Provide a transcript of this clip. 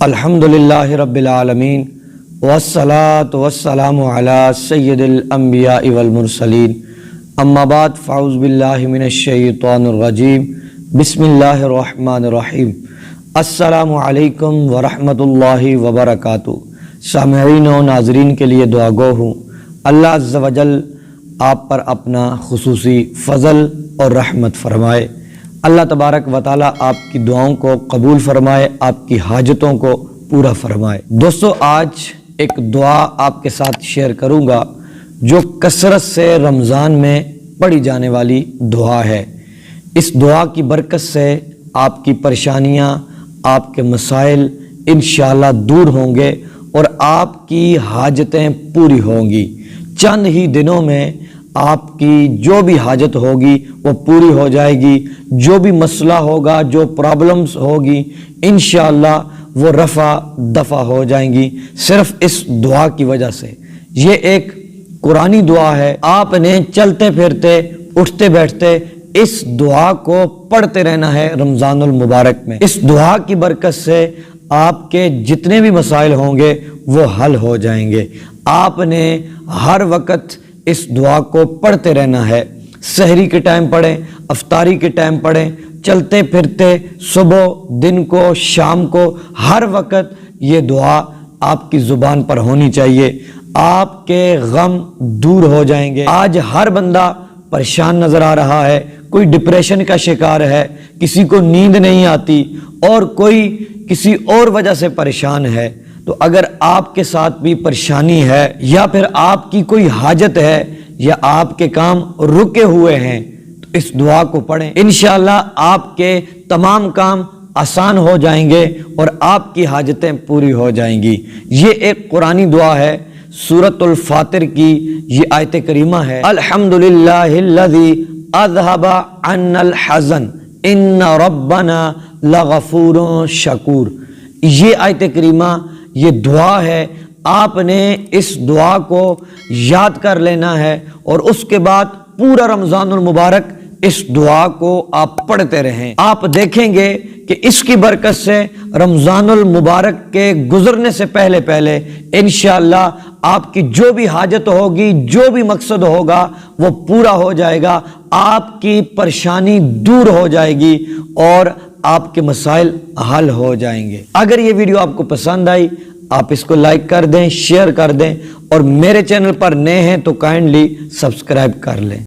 الحمدللہ رب العالمین والصلاة والسلام علی سید الانبیاء والمرسلین اما بعد فاعوذ باللہ من الشیطان الرجیم بسم اللہ الرحمن الرحیم السلام علیکم ورحمۃ اللہ وبرکاتہ۔ سامعین و ناظرین کے لیے دعا گو ہوں اللہ عز و جل آپ پر اپنا خصوصی فضل اور رحمت فرمائے۔ اللہ تبارک و تعالیٰ آپ کی دعاؤں کو قبول فرمائے، آپ کی حاجتوں کو پورا فرمائے۔ دوستو، آج ایک دعا آپ کے ساتھ شیئر کروں گا جو کثرت سے رمضان میں پڑھی جانے والی دعا ہے۔ اس دعا کی برکت سے آپ کی پریشانیاں، آپ کے مسائل انشاءاللہ دور ہوں گے اور آپ کی حاجتیں پوری ہوں گی۔ چند ہی دنوں میں آپ کی جو بھی حاجت ہوگی وہ پوری ہو جائے گی، جو بھی مسئلہ ہوگا، جو پرابلمز ہوگی انشاءاللہ وہ رفع دفع ہو جائیں گی صرف اس دعا کی وجہ سے۔ یہ ایک قرآنی دعا ہے، آپ نے چلتے پھرتے اٹھتے بیٹھتے اس دعا کو پڑھتے رہنا ہے رمضان المبارک میں۔ اس دعا کی برکت سے آپ کے جتنے بھی مسائل ہوں گے وہ حل ہو جائیں گے۔ آپ نے ہر وقت اس دعا کو پڑھتے رہنا ہے، سحری کے ٹائم پڑھیں، افطاری کے ٹائم پڑھیں، چلتے پھرتے صبح، دن کو، شام کو، ہر وقت یہ دعا آپ کی زبان پر ہونی چاہیے۔ آپ کے غم دور ہو جائیں گے۔ آج ہر بندہ پریشان نظر آ رہا ہے، کوئی ڈپریشن کا شکار ہے، کسی کو نیند نہیں آتی اور کوئی کسی اور وجہ سے پریشان ہے۔ تو اگر آپ کے ساتھ بھی پریشانی ہے یا پھر آپ کی کوئی حاجت ہے یا آپ کے کام رکے ہوئے ہیں تو اس دعا کو پڑھیں، انشاءاللہ آپ کے تمام کام آسان ہو جائیں گے اور آپ کی حاجتیں پوری ہو جائیں گی۔ یہ ایک قرآنی دعا ہے، سورۃ الفاتر کی یہ آیت کریمہ ہے، الحمدللہ الذی اذھب عنا الحزن ان ربنا لغفور شکور۔ یہ آیت کریمہ، یہ دعا ہے، آپ نے اس دعا کو یاد کر لینا ہے اور اس کے بعد پورا رمضان المبارک اس دعا کو آپ پڑھتے رہیں۔ آپ دیکھیں گے کہ اس کی برکت سے رمضان المبارک کے گزرنے سے پہلے پہلے انشاءاللہ آپ کی جو بھی حاجت ہوگی، جو بھی مقصد ہوگا وہ پورا ہو جائے گا، آپ کی پریشانی دور ہو جائے گی اور آپ کے مسائل حل ہو جائیں گے۔ اگر یہ ویڈیو آپ کو پسند آئی آپ اس کو لائک کر دیں، شیئر کر دیں اور میرے چینل پر نئے ہیں تو کائنڈلی سبسکرائب کر لیں۔